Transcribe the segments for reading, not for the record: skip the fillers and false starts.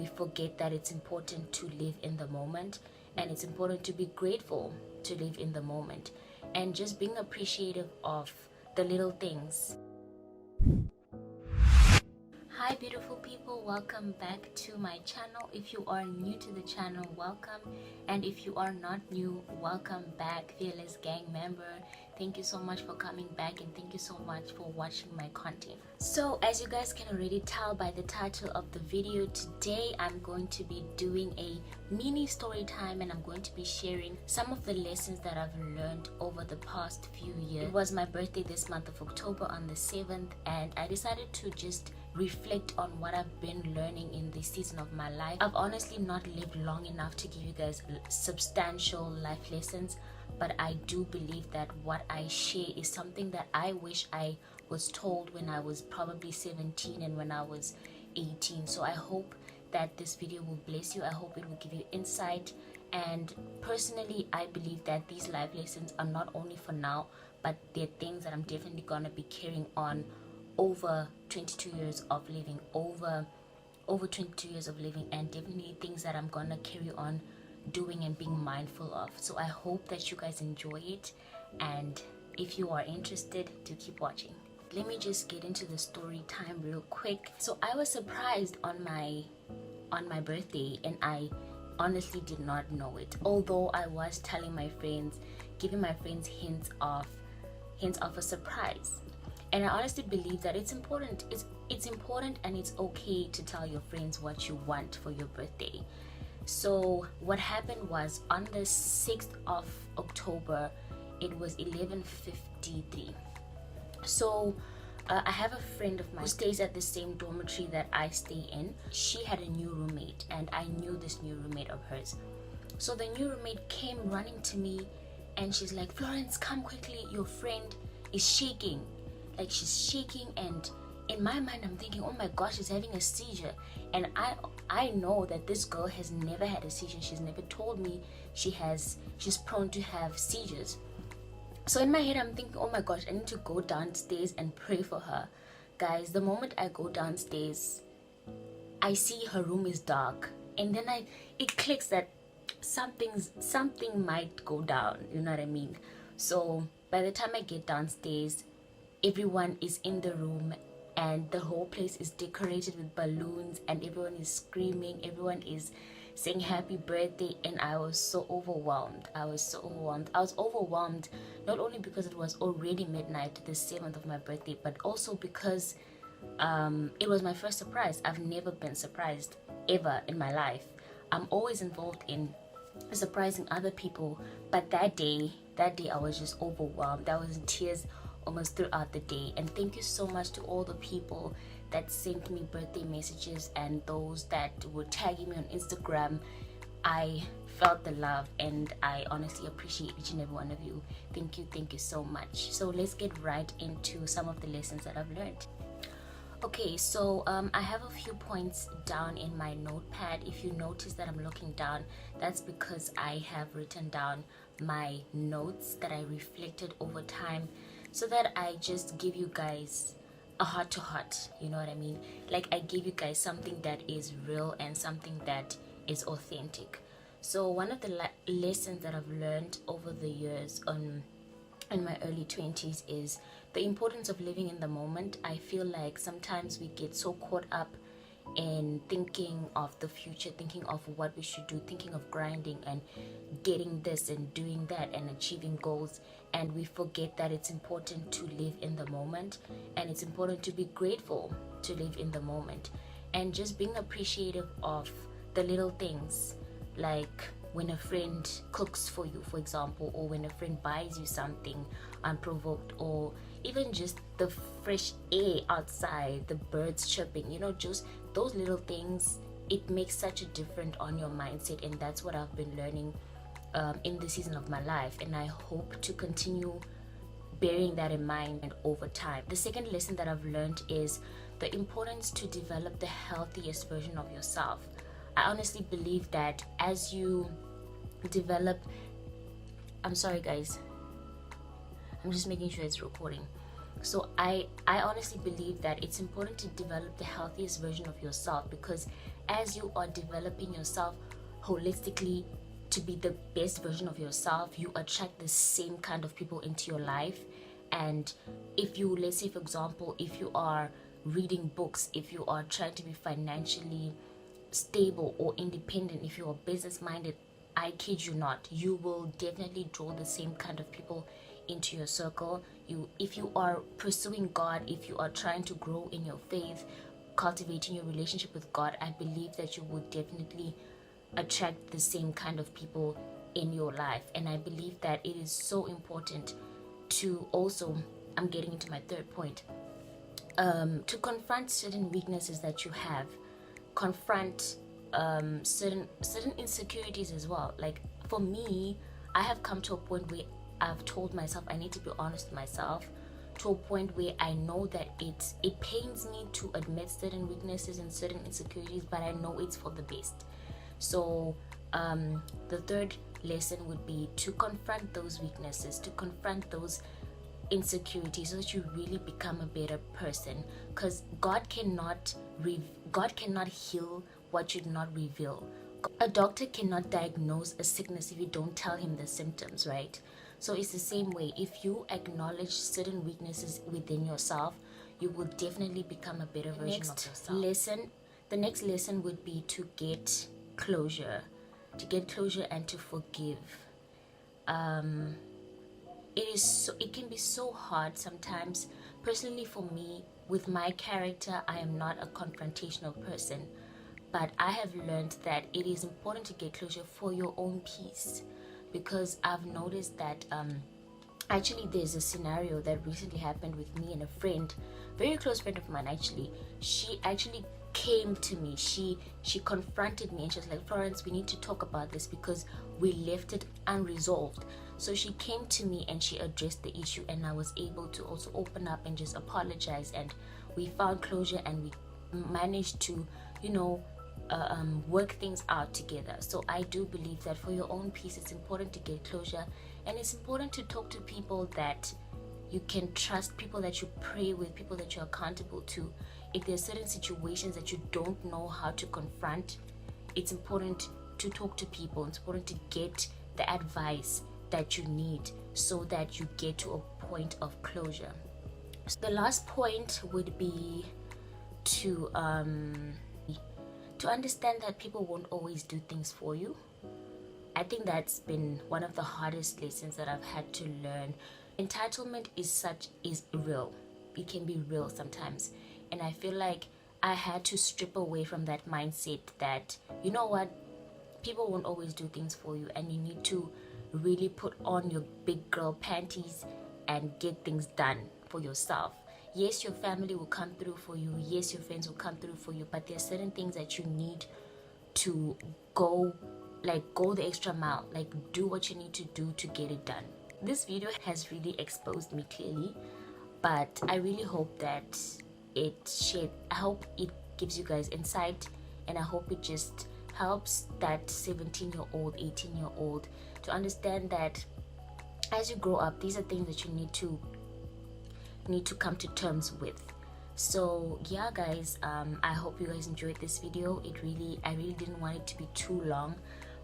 we forget that it's important to live in the moment, and it's important to be grateful to live in the moment, and just being appreciative of the little things. Hi beautiful people, welcome back to my channel. If you are new to the channel, welcome, and if you are not new, welcome back, fearless gang member. Thank you so much for coming back, and thank you so much for watching my content. So as you guys can already tell by the title of the video, today I'm going to be doing a mini story time, and I'm going to be sharing some of the lessons that I've learned over the past few years. It was my birthday this month of October on the 7th, and I decided to just reflect on what I've been learning in this season of my life. I've honestly not lived long enough to give you guys substantial life lessons, but I do believe that what I share is something that I wish I was told when I was probably 17 and when I was 18. So I hope that this video will bless you. I hope it will give you insight, and personally I believe that these life lessons are not only for now, but they're things that I'm definitely gonna be carrying on over 22 years of living, over 22 years of living, and definitely things that I'm gonna carry on doing and being mindful of. So I hope that you guys enjoy it, and if you are interested, to keep watching. Let me just get into the story time real quick. So I was surprised on my birthday, and I honestly did not know it, although I was telling my friends, giving my friends hints of a surprise. And I honestly believe that it's important. It's important, and it's okay to tell your friends what you want for your birthday. So what happened was, on the 6th of October, it was 11:53. So I have a friend of mine who stays at the same dormitory that I stay in. She had a new roommate, and I knew this new roommate of hers. So the new roommate came running to me, and she's like, "Florence, come quickly, your friend is shaking." Like, she's shaking, and in my mind I'm thinking, oh my gosh, she's having a seizure. And I know that this girl has never had a seizure. She's never told me she's prone to have seizures. So in my head I'm thinking, oh my gosh, I need to go downstairs and pray for her. Guys, the moment I go downstairs, I see her room is dark, and then it clicks that something might go down, you know what I mean? So by the time I get downstairs, everyone is in the room, and the whole place is decorated with balloons, and everyone is screaming, everyone is saying happy birthday, and I was so overwhelmed. I was overwhelmed not only because it was already midnight, the 7th of my birthday, but also because it was my first surprise. I've never been surprised ever in my life. I'm always involved in surprising other people, but that day I was just overwhelmed. I was in tears almost throughout the day. And thank you so much to all the people that sent me birthday messages, and those that were tagging me on Instagram. I felt the love, and I honestly appreciate each and every one of you. Thank you so much. So let's get right into some of the lessons that I've learned. Okay, so I have a few points down in my notepad. If you notice that I'm looking down, that's because I have written down my notes that I reflected over time, so that I just give you guys a heart to heart, you know what I mean? Like, I give you guys something that is real and something that is authentic. So one of the lessons that I've learned over the years in my early 20s is the importance of living in the moment. I feel like sometimes we get so caught up in thinking of the future, thinking of what we should do, thinking of grinding and getting this and doing that and achieving goals, and we forget that it's important to live in the moment, and it's important to be grateful to live in the moment, and just being appreciative of the little things, like when a friend cooks for you, for example, or when a friend buys you something unprovoked, or even just the fresh air outside, the birds chirping, you know, just those little things. It makes such a difference on your mindset, and that's what I've been learning in the season of my life, and I hope to continue bearing that in mind and over time. The second lesson that I've learned is the importance to develop the healthiest version of yourself. I honestly believe that as you develop, I'm sorry guys, I'm just making sure it's recording. So I honestly believe that it's important to develop the healthiest version of yourself, because as you are developing yourself holistically to be the best version of yourself, you attract the same kind of people into your life. And if you, let's say for example, if you are reading books, if you are trying to be financially stable or independent, if you are business minded, I kid you not, you will definitely draw the same kind of people into your circle. If you are pursuing God, if you are trying to grow in your faith, cultivating your relationship with God, I believe that you will definitely attract the same kind of people in your life. And I believe that it is so important to also, I'm getting into my third point, to confront certain weaknesses that you have, confront certain insecurities as well. Like for me, I have come to a point where I've told myself I need to be honest with myself, to a point where I know that it pains me to admit certain weaknesses and certain insecurities, but I know it's for the best. So the third lesson would be to confront those weaknesses, to confront those insecurities, so that you really become a better person. Because God cannot heal what you do not reveal. A doctor cannot diagnose a sickness if you don't tell him the symptoms, right? So it's the same way. If you acknowledge certain weaknesses within yourself, you will definitely become a better version of yourself. The next lesson would be to get closure, and to forgive. It can be so hard sometimes. Personally, for me, with my character, I am not a confrontational person, but I have learned that it is important to get closure for your own peace, because I've noticed that actually there's a scenario that recently happened with me and a friend, very close friend of mine. Actually, she actually came to me, she confronted me, and she was like, Florence, we need to talk about this because we left it unresolved. So she came to me and she addressed the issue, and I was able to also open up and just apologize, and we found closure, and we managed to, work things out together. So I do believe that for your own peace, it's important to get closure, and it's important to talk to people that you can trust, people that you pray with, people that you're accountable to. If there's certain situations that you don't know how to confront, it's important to talk to people. It's important to get the advice that you need so that you get to a point of closure. So the last point would be to understand that people won't always do things for you. I think that's been one of the hardest lessons that I've had to learn. Entitlement is real. It can be real sometimes. And I feel like I had to strip away from that mindset that, you know what, people won't always do things for you, and you need to really put on your big girl panties and get things done for yourself. Yes, your family will come through for you. Yes, your friends will come through for you. But there are certain things that you need to go the extra mile. Like, do what you need to do to get it done. This video has really exposed me clearly, but I really hope that I hope it gives you guys insight, and I hope it just helps that 17-year-old, 18-year-old to understand that as you grow up, these are things that you need to come to terms with. So yeah, guys, I hope you guys enjoyed this video. I really didn't want it to be too long,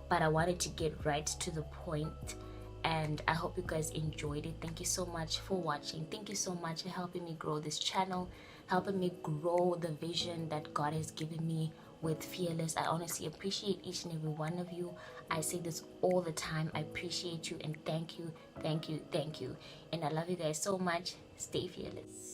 but I wanted to get right to the point, and I hope you guys enjoyed it. Thank you so much for watching. Thank you so much for helping me grow this channel, helping me grow the vision that God has given me with Fearless. I honestly appreciate each and every one of you. I say this all the time. I appreciate you, and thank you, thank you, thank you. And I love you guys so much. Stay fearless.